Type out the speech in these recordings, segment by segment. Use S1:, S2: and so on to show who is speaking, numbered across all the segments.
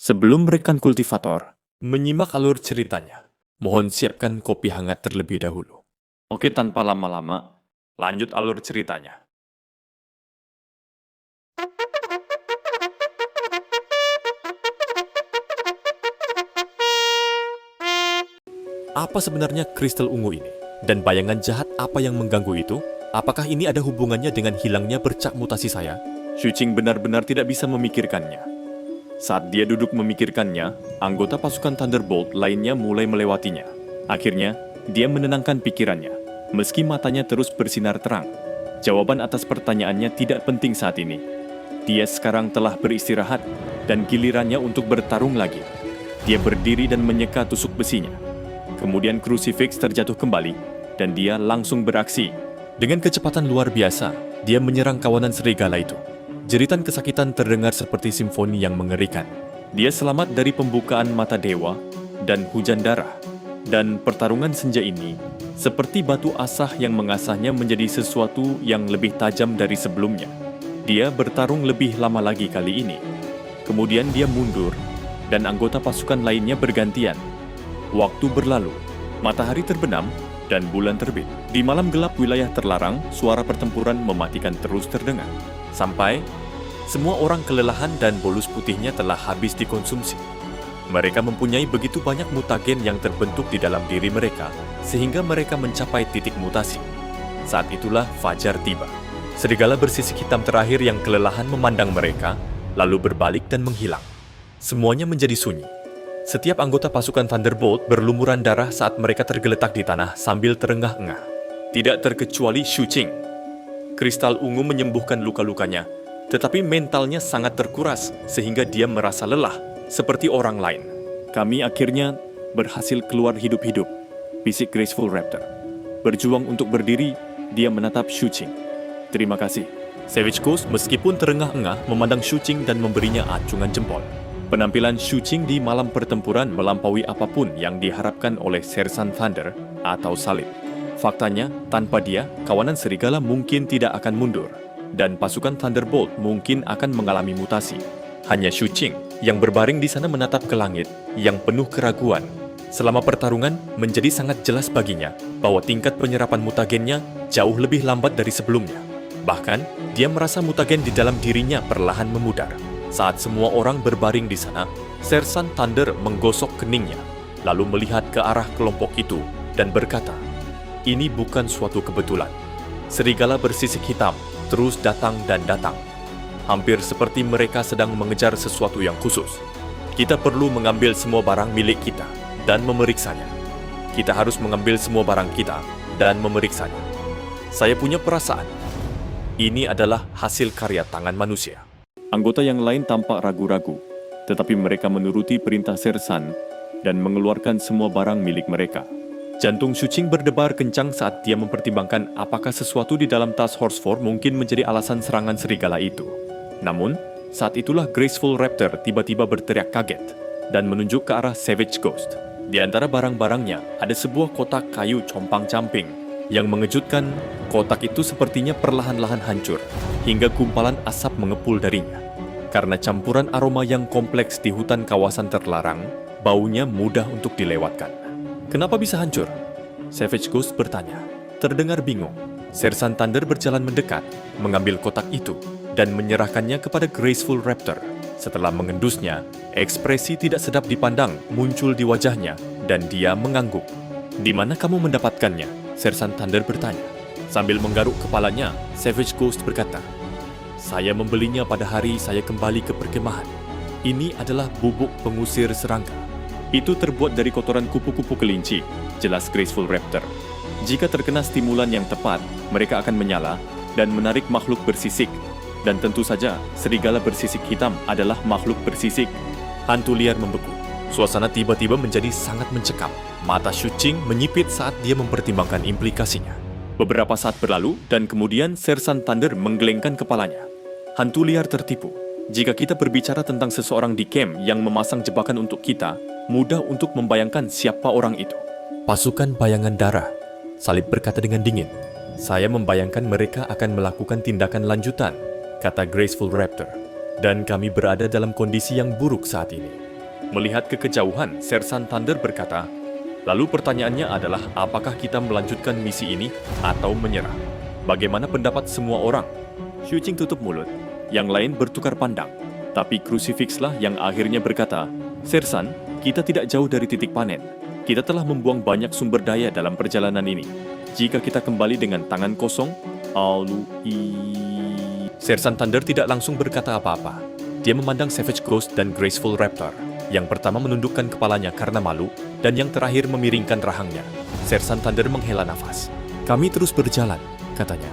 S1: Sebelum merekan kultivator, menyimak alur ceritanya, mohon siapkan kopi hangat terlebih dahulu. Oke, tanpa lama-lama, lanjut alur ceritanya. Apa sebenarnya kristal ungu ini? Dan bayangan jahat apa yang mengganggu itu? Apakah ini ada hubungannya dengan hilangnya bercak mutasi saya? Shuqing benar-benar tidak bisa memikirkannya. Saat dia duduk memikirkannya, anggota pasukan Thunderbolt lainnya mulai melewatinya. Akhirnya, dia menenangkan pikirannya, meski matanya terus bersinar terang. Jawaban atas pertanyaannya tidak penting saat ini. Dia sekarang telah beristirahat, dan gilirannya untuk bertarung lagi. Dia berdiri dan menyeka tusuk besinya. Kemudian Crucifix terjatuh kembali, dan dia langsung beraksi. Dengan kecepatan luar biasa, dia menyerang kawanan serigala itu. Jeritan kesakitan terdengar seperti simfoni yang mengerikan. Dia selamat dari pembukaan mata dewa dan hujan darah. Dan pertarungan senja ini, seperti batu asah yang mengasahnya menjadi sesuatu yang lebih tajam dari sebelumnya. Dia bertarung lebih lama lagi kali ini. Kemudian dia mundur, dan anggota pasukan lainnya bergantian. Waktu berlalu, matahari terbenam, dan bulan terbit. Di malam gelap wilayah terlarang, suara pertempuran mematikan terus terdengar. Sampai, semua orang kelelahan dan bolus putihnya telah habis dikonsumsi. Mereka mempunyai begitu banyak mutagen yang terbentuk di dalam diri mereka, sehingga mereka mencapai titik mutasi. Saat itulah Fajar tiba. Serigala bersisik hitam terakhir yang kelelahan memandang mereka, lalu berbalik dan menghilang. Semuanya menjadi sunyi. Setiap anggota pasukan Thunderbolt berlumuran darah saat mereka tergeletak di tanah sambil terengah-engah. Tidak terkecuali Shuqing. Kristal ungu menyembuhkan luka-lukanya, tetapi mentalnya sangat terkuras sehingga dia merasa lelah, seperti orang lain. Kami akhirnya berhasil keluar hidup-hidup, bisik Graceful Raptor. Berjuang untuk berdiri, dia menatap Shuqing. Terima kasih. Savage Ghost meskipun terengah-engah memandang Shuqing dan memberinya acungan jempol. Penampilan Shuqing di malam pertempuran melampaui apapun yang diharapkan oleh Sersan Thunder atau Salib. Faktanya, tanpa dia, kawanan serigala mungkin tidak akan mundur, dan pasukan Thunderbolt mungkin akan mengalami mutasi. Hanya Shuqing yang berbaring di sana menatap ke langit yang penuh keraguan. Selama pertarungan, menjadi sangat jelas baginya bahwa tingkat penyerapan mutagennya jauh lebih lambat dari sebelumnya. Bahkan, dia merasa mutagen di dalam dirinya perlahan memudar. Saat semua orang berbaring di sana, Sersan Thunder menggosok keningnya, lalu melihat ke arah kelompok itu dan berkata, "Ini bukan suatu kebetulan." Serigala bersisik hitam terus datang dan datang. Hampir seperti mereka sedang mengejar sesuatu yang khusus. Kita perlu mengambil semua barang milik kita dan memeriksanya. Kita harus mengambil semua barang kita dan memeriksanya. Saya punya perasaan, ini adalah hasil karya tangan manusia. Anggota yang lain tampak ragu-ragu, tetapi mereka menuruti perintah Sersan dan mengeluarkan semua barang milik mereka. Jantung Shuqing berdebar kencang saat dia mempertimbangkan apakah sesuatu di dalam tas Horseford mungkin menjadi alasan serangan serigala itu. Namun, saat itulah Graceful Raptor tiba-tiba berteriak kaget dan menunjuk ke arah Savage Ghost. Di antara barang-barangnya ada sebuah kotak kayu compang-camping. Yang mengejutkan, kotak itu sepertinya perlahan-lahan hancur, hingga gumpalan asap mengepul darinya. Karena campuran aroma yang kompleks di hutan kawasan terlarang, baunya mudah untuk dilewatkan. Kenapa bisa hancur? Savage Ghost bertanya. Terdengar bingung. Sersan Thunder berjalan mendekat, mengambil kotak itu, dan menyerahkannya kepada Graceful Raptor. Setelah mengendusnya, ekspresi tidak sedap dipandang muncul di wajahnya, dan dia mengangguk. "Di mana kamu mendapatkannya?" Sersan Thunder bertanya. Sambil menggaruk kepalanya, Savage Ghost berkata, "Saya membelinya pada hari saya kembali ke perkemahan. Ini adalah bubuk pengusir serangga. Itu terbuat dari kotoran kupu-kupu kelinci," jelas Graceful Raptor. "Jika terkena stimulan yang tepat, mereka akan menyala dan menarik makhluk bersisik. Dan tentu saja, serigala bersisik hitam adalah makhluk bersisik." Hantu liar membeku. Suasana tiba-tiba menjadi sangat mencekam. Mata Shuqing menyipit saat dia mempertimbangkan implikasinya. Beberapa saat berlalu, dan kemudian Sersan Thunder menggelengkan kepalanya. Hantu liar tertipu. Jika kita berbicara tentang seseorang di camp yang memasang jebakan untuk kita, mudah untuk membayangkan siapa orang itu. "Pasukan bayangan darah," Salib berkata dengan dingin. "Saya membayangkan mereka akan melakukan tindakan lanjutan," kata Graceful Raptor. "Dan kami berada dalam kondisi yang buruk saat ini. Melihat ke kejauhan, Sersan Thunder berkata, lalu pertanyaannya adalah apakah kita melanjutkan misi ini atau menyerah? Bagaimana pendapat semua orang? Shuqing tutup mulut. Yang lain bertukar pandang. Tapi Crucifixlah yang akhirnya berkata, Sersan, kita tidak jauh dari titik panen. Kita telah membuang banyak sumber daya dalam perjalanan ini. Jika kita kembali dengan tangan kosong, Sersan Thunder tidak langsung berkata apa-apa. Dia memandang Savage Ghost dan Graceful Raptor. Yang pertama menundukkan kepalanya karena malu, dan yang terakhir memiringkan rahangnya. Sersan Thunder menghela nafas. Kami terus berjalan, katanya.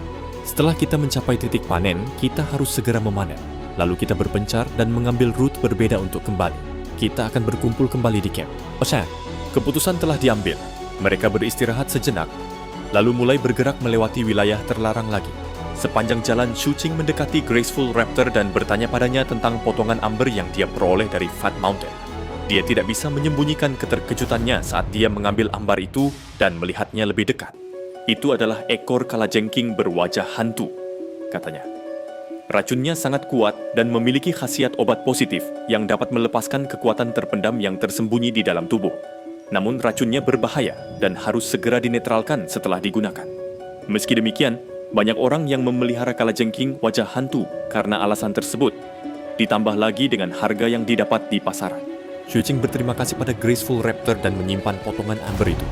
S1: Setelah kita mencapai titik panen, kita harus segera memanen. Lalu kita berpencar dan mengambil rute berbeda untuk kembali. Kita akan berkumpul kembali di camp. Keputusan telah diambil. Mereka beristirahat sejenak, lalu mulai bergerak melewati wilayah terlarang lagi. Sepanjang jalan, Shuqing mendekati Graceful Raptor dan bertanya padanya tentang potongan amber yang dia peroleh dari Fat Mountain. Dia tidak bisa menyembunyikan keterkejutannya saat dia mengambil ambar itu dan melihatnya lebih dekat. Itu adalah ekor kalajengking berwajah hantu, katanya. Racunnya sangat kuat dan memiliki khasiat obat positif yang dapat melepaskan kekuatan terpendam yang tersembunyi di dalam tubuh. Namun racunnya berbahaya dan harus segera dinetralkan setelah digunakan. Meski demikian, banyak orang yang memelihara kalajengking wajah hantu karena alasan tersebut. Ditambah lagi dengan harga yang didapat di pasaran. Shuqing berterima kasih pada Graceful Raptor dan menyimpan potongan amber itu.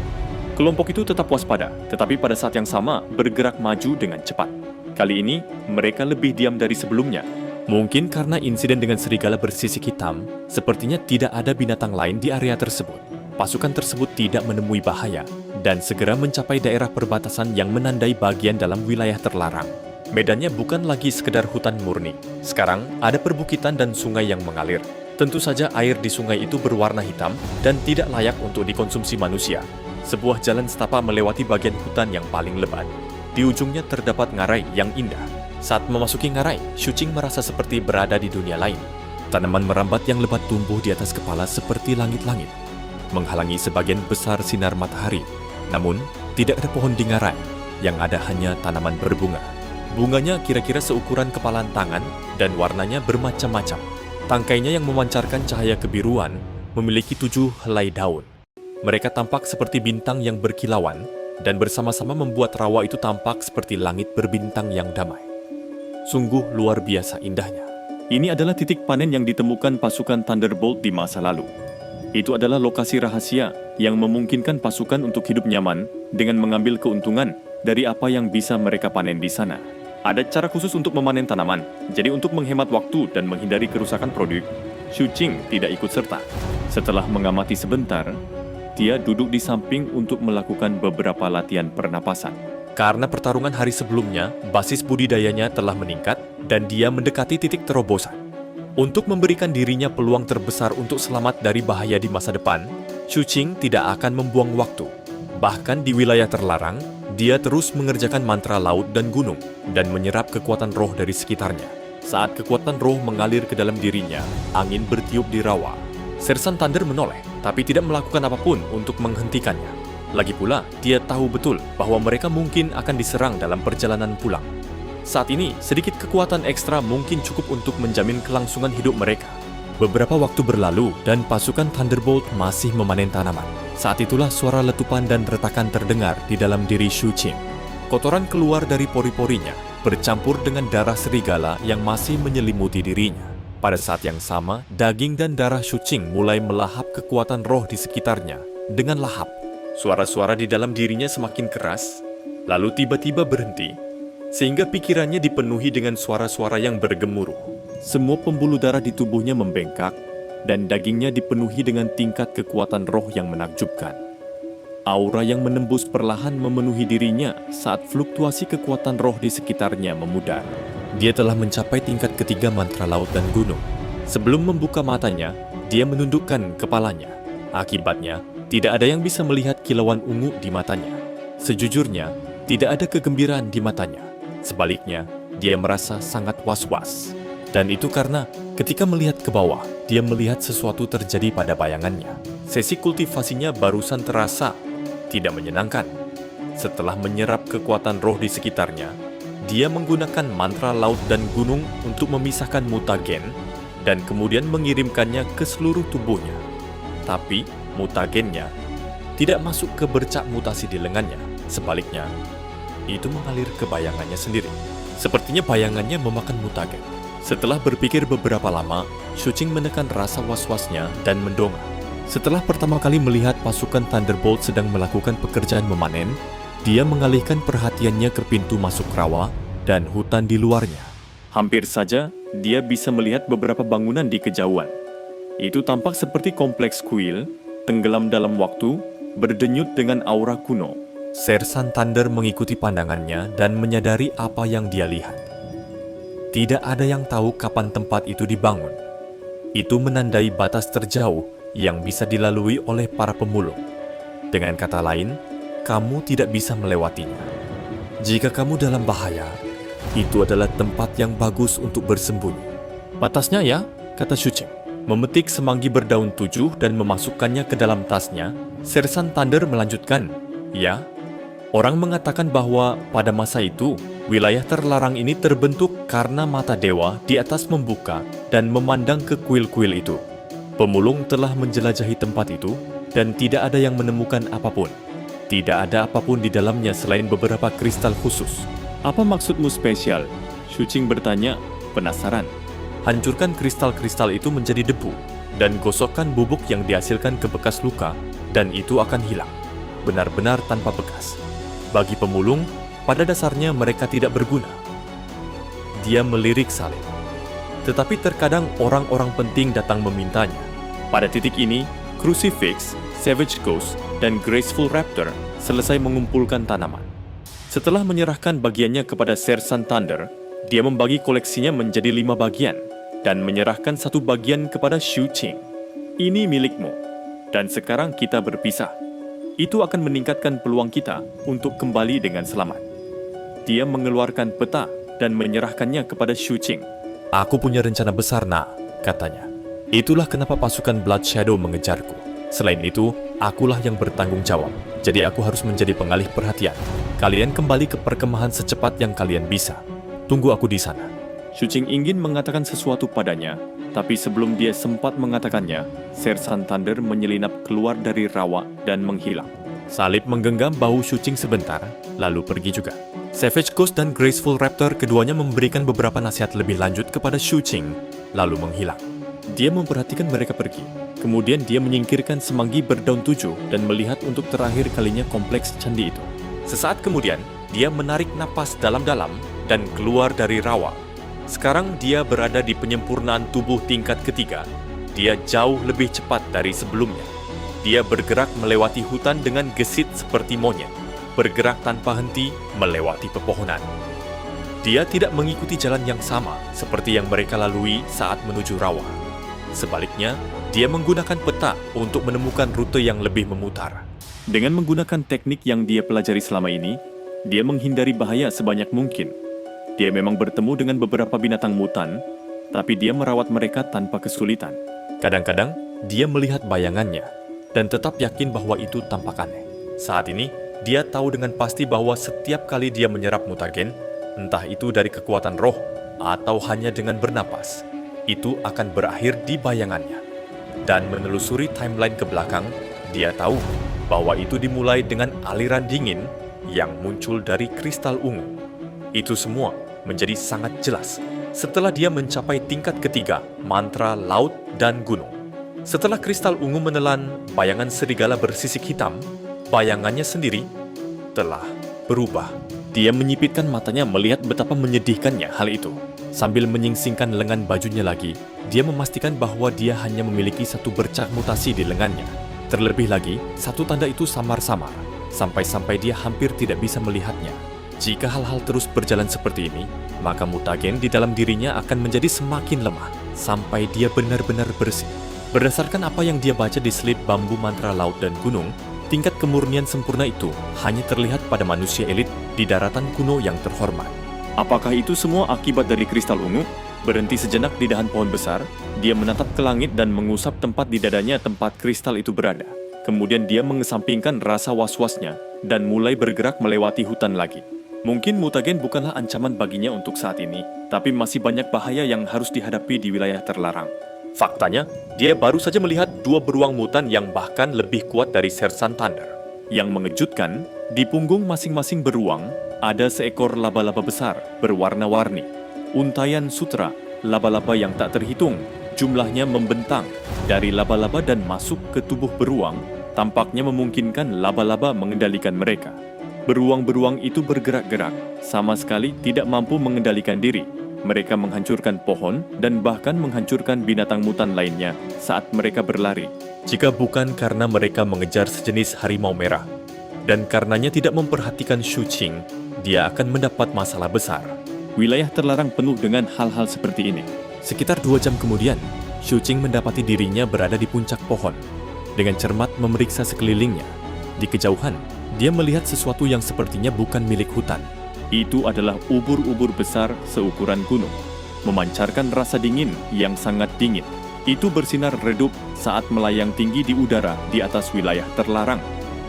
S1: Kelompok itu tetap waspada, tetapi pada saat yang sama bergerak maju dengan cepat. Kali ini, mereka lebih diam dari sebelumnya. Mungkin karena insiden dengan serigala bersisik hitam, sepertinya tidak ada binatang lain di area tersebut. Pasukan tersebut tidak menemui bahaya, dan segera mencapai daerah perbatasan yang menandai bagian dalam wilayah terlarang. Medannya bukan lagi sekedar hutan murni. Sekarang, ada perbukitan dan sungai yang mengalir. Tentu saja air di sungai itu berwarna hitam dan tidak layak untuk dikonsumsi manusia. Sebuah jalan setapak melewati bagian hutan yang paling lebat. Di ujungnya terdapat ngarai yang indah. Saat memasuki ngarai, Shuqing merasa seperti berada di dunia lain. Tanaman merambat yang lebat tumbuh di atas kepala seperti langit-langit, menghalangi sebagian besar sinar matahari. Namun, tidak ada pohon di ngarai, yang ada hanya tanaman berbunga. Bunganya kira-kira seukuran kepalan tangan dan warnanya bermacam-macam. Tangkainya yang memancarkan cahaya kebiruan memiliki 7 helai daun. Mereka tampak seperti bintang yang berkilauan, dan bersama-sama membuat rawa itu tampak seperti langit berbintang yang damai. Sungguh luar biasa indahnya. Ini adalah titik panen yang ditemukan pasukan Thunderbolt di masa lalu. Itu adalah lokasi rahasia yang memungkinkan pasukan untuk hidup nyaman dengan mengambil keuntungan dari apa yang bisa mereka panen di sana. Ada cara khusus untuk memanen tanaman, jadi untuk menghemat waktu dan menghindari kerusakan produk, Shuqing tidak ikut serta. Setelah mengamati sebentar, dia duduk di samping untuk melakukan beberapa latihan pernapasan. Karena pertarungan hari sebelumnya, basis budidayanya telah meningkat dan dia mendekati titik terobosan. Untuk memberikan dirinya peluang terbesar untuk selamat dari bahaya di masa depan, Shuqing tidak akan membuang waktu. Bahkan di wilayah terlarang, dia terus mengerjakan mantra laut dan gunung dan menyerap kekuatan roh dari sekitarnya. Saat kekuatan roh mengalir ke dalam dirinya, angin bertiup di rawa. Sersan Thunder menoleh, tapi tidak melakukan apapun untuk menghentikannya. Lagi pula, dia tahu betul bahwa mereka mungkin akan diserang dalam perjalanan pulang. Saat ini, sedikit kekuatan ekstra mungkin cukup untuk menjamin kelangsungan hidup mereka. Beberapa waktu berlalu dan pasukan Thunderbolt masih memanen tanaman. Saat itulah suara letupan dan retakan terdengar di dalam diri Shuqing. Kotoran keluar dari pori-porinya, bercampur dengan darah serigala yang masih menyelimuti dirinya. Pada saat yang sama, daging dan darah Shuqing mulai melahap kekuatan roh di sekitarnya dengan lahap. Suara-suara di dalam dirinya semakin keras, lalu tiba-tiba berhenti, sehingga pikirannya dipenuhi dengan suara-suara yang bergemuruh. Semua pembuluh darah di tubuhnya membengkak, dan dagingnya dipenuhi dengan tingkat kekuatan roh yang menakjubkan. Aura yang menembus perlahan memenuhi dirinya saat fluktuasi kekuatan roh di sekitarnya memudar. Dia telah mencapai tingkat ketiga mantra laut dan gunung. Sebelum membuka matanya, dia menundukkan kepalanya. Akibatnya, tidak ada yang bisa melihat kilauan ungu di matanya. Sejujurnya, tidak ada kegembiraan di matanya. Sebaliknya, dia merasa sangat was-was. Dan itu karena ketika melihat ke bawah, dia melihat sesuatu terjadi pada bayangannya. Sesi kultivasinya barusan terasa tidak menyenangkan. Setelah menyerap kekuatan roh di sekitarnya, dia menggunakan mantra laut dan gunung untuk memisahkan mutagen dan kemudian mengirimkannya ke seluruh tubuhnya. Tapi mutagennya tidak masuk ke bercak mutasi di lengannya. Sebaliknya, itu mengalir ke bayangannya sendiri. Sepertinya bayangannya memakan mutagen. Setelah berpikir beberapa lama, Shuqing menekan rasa was-wasnya dan mendongak. Setelah pertama kali melihat pasukan Thunderbolt sedang melakukan pekerjaan memanen, dia mengalihkan perhatiannya ke pintu masuk rawa dan hutan di luarnya. Hampir saja, dia bisa melihat beberapa bangunan di kejauhan. Itu tampak seperti kompleks kuil, tenggelam dalam waktu, berdenyut dengan aura kuno. Sersan Thunder mengikuti pandangannya dan menyadari apa yang dia lihat. Tidak ada yang tahu kapan tempat itu dibangun. Itu menandai batas terjauh yang bisa dilalui oleh para pemulung. Dengan kata lain, kamu tidak bisa melewatinya. Jika kamu dalam bahaya, itu adalah tempat yang bagus untuk bersembunyi. Batasnya ya, kata Shuqing. Memetik semanggi berdaun 7 dan memasukkannya ke dalam tasnya, Sersan Thunder melanjutkan, ya, orang mengatakan bahwa pada masa itu, wilayah terlarang ini terbentuk karena mata dewa di atas membuka dan memandang ke kuil-kuil itu. Pemulung telah menjelajahi tempat itu dan tidak ada yang menemukan apapun. Tidak ada apapun di dalamnya selain beberapa kristal khusus. Apa maksudmu spesial? Shuqing bertanya, penasaran. Hancurkan kristal-kristal itu menjadi debu dan gosokkan bubuk yang dihasilkan ke bekas luka dan itu akan hilang. Benar-benar tanpa bekas. Bagi pemulung, pada dasarnya mereka tidak berguna. Dia melirik salib. Tetapi terkadang orang-orang penting datang memintanya. Pada titik ini, Crucifix, Savage Ghost, dan Graceful Raptor selesai mengumpulkan tanaman. Setelah menyerahkan bagiannya kepada Sersan Thunder, dia membagi koleksinya menjadi 5 bagian dan menyerahkan 1 bagian kepada Shuqing. Ini milikmu, dan sekarang kita berpisah. Itu akan meningkatkan peluang kita untuk kembali dengan selamat. Dia mengeluarkan peta dan menyerahkannya kepada Shuqing. Aku punya rencana besar, nak, katanya. Itulah kenapa pasukan Blood Shadow mengejarku. Selain itu, akulah yang bertanggung jawab. Jadi aku harus menjadi pengalih perhatian. Kalian kembali ke perkemahan secepat yang kalian bisa. Tunggu aku di sana. Shuqing ingin mengatakan sesuatu padanya, tapi sebelum dia sempat mengatakannya, Sersan Thunder menyelinap keluar dari rawa dan menghilang. Salib menggenggam bahu Shuqing sebentar, lalu pergi juga. Savage Ghost dan Graceful Raptor keduanya memberikan beberapa nasihat lebih lanjut kepada Shuqing, lalu menghilang. Dia memperhatikan mereka pergi. Kemudian dia menyingkirkan semanggi berdaun 7 dan melihat untuk terakhir kalinya kompleks candi itu. Sesaat kemudian, dia menarik napas dalam-dalam dan keluar dari rawa. Sekarang dia berada di penyempurnaan tubuh tingkat ketiga. Dia jauh lebih cepat dari sebelumnya. Dia bergerak melewati hutan dengan gesit seperti monyet, bergerak tanpa henti melewati pepohonan. Dia tidak mengikuti jalan yang sama seperti yang mereka lalui saat menuju rawa. Sebaliknya, dia menggunakan peta untuk menemukan rute yang lebih memutar. Dengan menggunakan teknik yang dia pelajari selama ini, dia menghindari bahaya sebanyak mungkin. Dia memang bertemu dengan beberapa binatang mutan, tapi dia merawat mereka tanpa kesulitan. Kadang-kadang, dia melihat bayangannya dan tetap yakin bahwa itu tampak aneh. Saat ini, dia tahu dengan pasti bahwa setiap kali dia menyerap mutagen, entah itu dari kekuatan roh atau hanya dengan bernapas, itu akan berakhir di bayangannya. Dan menelusuri timeline ke belakang, dia tahu bahwa itu dimulai dengan aliran dingin yang muncul dari kristal ungu. Itu semua menjadi sangat jelas setelah dia mencapai tingkat ketiga, mantra laut dan gunung. Setelah kristal ungu menelan bayangan serigala bersisik hitam, bayangannya sendiri telah berubah. Dia menyipitkan matanya melihat betapa menyedihkannya hal itu. Sambil menyingsingkan lengan bajunya lagi, dia memastikan bahwa dia hanya memiliki 1 bercak mutasi di lengannya. Terlebih lagi, 1 tanda itu samar-samar, sampai-sampai dia hampir tidak bisa melihatnya. Jika hal-hal terus berjalan seperti ini, maka mutagen di dalam dirinya akan menjadi semakin lemah, sampai dia benar-benar bersih. Berdasarkan apa yang dia baca di slip bambu mantra laut dan gunung, tingkat kemurnian sempurna itu hanya terlihat pada manusia elit di daratan kuno yang terhormat. Apakah itu semua akibat dari kristal ungu? Berhenti sejenak di dahan pohon besar, dia menatap ke langit dan mengusap tempat di dadanya tempat kristal itu berada. Kemudian dia mengesampingkan rasa was-wasnya dan mulai bergerak melewati hutan lagi. Mungkin mutagen bukanlah ancaman baginya untuk saat ini, tapi masih banyak bahaya yang harus dihadapi di wilayah terlarang. Faktanya, dia baru saja melihat dua beruang mutan yang bahkan lebih kuat dari Sersan Thunder. Yang mengejutkan, di punggung masing-masing beruang ada seekor laba-laba besar berwarna-warni. Untayan sutra, laba-laba yang tak terhitung, jumlahnya membentang dari laba-laba dan masuk ke tubuh beruang, tampaknya memungkinkan laba-laba mengendalikan mereka. Beruang-beruang itu bergerak-gerak, sama sekali tidak mampu mengendalikan diri. Mereka menghancurkan pohon dan bahkan menghancurkan binatang mutan lainnya saat mereka berlari. Jika bukan karena mereka mengejar sejenis harimau merah, dan karenanya tidak memperhatikan Shu Qing, dia akan mendapat masalah besar. Wilayah terlarang penuh dengan hal-hal seperti ini. Sekitar 2 jam kemudian, Shu Qing mendapati dirinya berada di puncak pohon. Dengan cermat memeriksa sekelilingnya. Di kejauhan, dia melihat sesuatu yang sepertinya bukan milik hutan. Itu adalah ubur-ubur besar seukuran gunung, memancarkan rasa dingin yang sangat dingin. Itu bersinar redup saat melayang tinggi di udara di atas wilayah terlarang.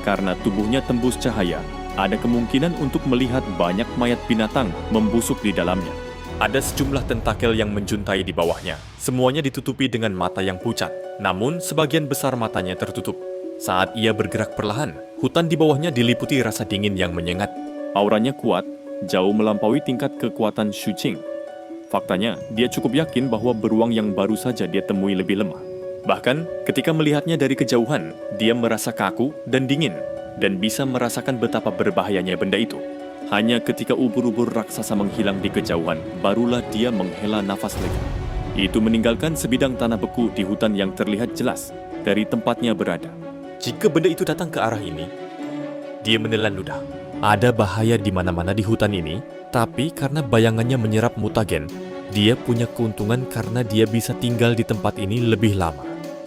S1: Karena tubuhnya tembus cahaya, ada kemungkinan untuk melihat banyak mayat binatang membusuk di dalamnya. Ada sejumlah tentakel yang menjuntai di bawahnya. Semuanya ditutupi dengan mata yang pucat, namun sebagian besar matanya tertutup. Saat ia bergerak perlahan, hutan di bawahnya diliputi rasa dingin yang menyengat. Auranya kuat, jauh melampaui tingkat kekuatan Shu Qing. Faktanya, dia cukup yakin bahwa beruang yang baru saja dia temui lebih lemah. Bahkan, ketika melihatnya dari kejauhan, dia merasa kaku dan dingin, dan bisa merasakan betapa berbahayanya benda itu. Hanya ketika ubur-ubur raksasa menghilang di kejauhan, barulah dia menghela nafas lega. Itu meninggalkan sebidang tanah beku di hutan yang terlihat jelas dari tempatnya berada. Jika benda itu datang ke arah ini, dia menelan ludah. Ada bahaya di mana-mana di hutan ini, tapi karena bayangannya menyerap mutagen, dia punya keuntungan karena dia bisa tinggal di tempat ini lebih lama.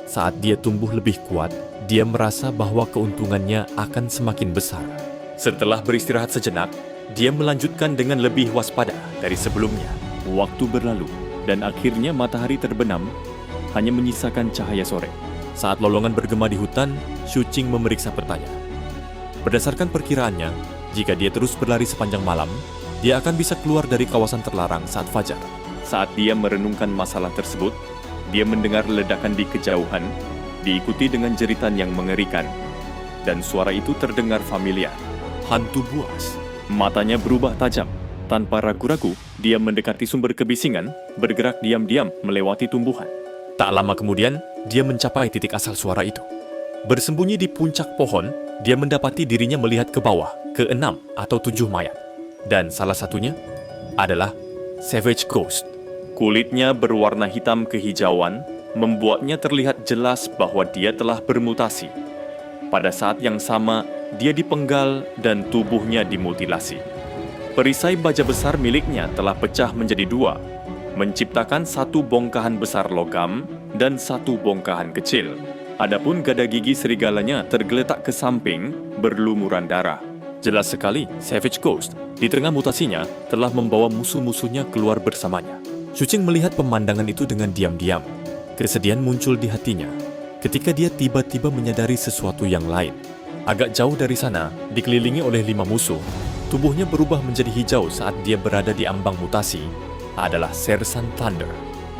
S1: Saat dia tumbuh lebih kuat, dia merasa bahwa keuntungannya akan semakin besar. Setelah beristirahat sejenak, dia melanjutkan dengan lebih waspada dari sebelumnya. Waktu berlalu, dan akhirnya matahari terbenam, hanya menyisakan cahaya sore. Saat lolongan bergema di hutan, Shu Qing memeriksa petanya. Berdasarkan perkiraannya, jika dia terus berlari sepanjang malam, dia akan bisa keluar dari kawasan terlarang saat fajar. Saat dia merenungkan masalah tersebut, dia mendengar ledakan di kejauhan, diikuti dengan jeritan yang mengerikan. Dan suara itu terdengar familiar. Hantu buas. Matanya berubah tajam. Tanpa ragu-ragu, dia mendekati sumber kebisingan, bergerak diam-diam melewati tumbuhan. Tak lama kemudian, dia mencapai titik asal suara itu. Bersembunyi di puncak pohon, dia mendapati dirinya melihat ke bawah, ke 6 atau 7 mayat. Dan salah satunya adalah Savage Ghost. Kulitnya berwarna hitam kehijauan, membuatnya terlihat jelas bahwa dia telah bermutasi. Pada saat yang sama, dia dipenggal dan tubuhnya dimutilasi. Perisai baja besar miliknya telah pecah menjadi 2, menciptakan satu bongkahan besar logam dan satu bongkahan kecil. Adapun gada gigi serigalanya tergeletak ke samping, berlumuran darah. Jelas sekali, Savage Ghost, di tengah mutasinya, telah membawa musuh-musuhnya keluar bersamanya. Shu Qing melihat pemandangan itu dengan diam-diam. Kesedihan muncul di hatinya, ketika dia tiba-tiba menyadari sesuatu yang lain. Agak jauh dari sana, dikelilingi oleh 5 musuh, tubuhnya berubah menjadi hijau saat dia berada di ambang mutasi, adalah Sersan Thunder.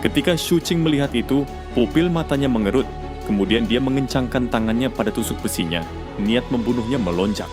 S1: Ketika Shu Qing melihat itu, pupil matanya mengerut, kemudian dia mengencangkan tangannya pada tusuk besinya, niat membunuhnya melonjak.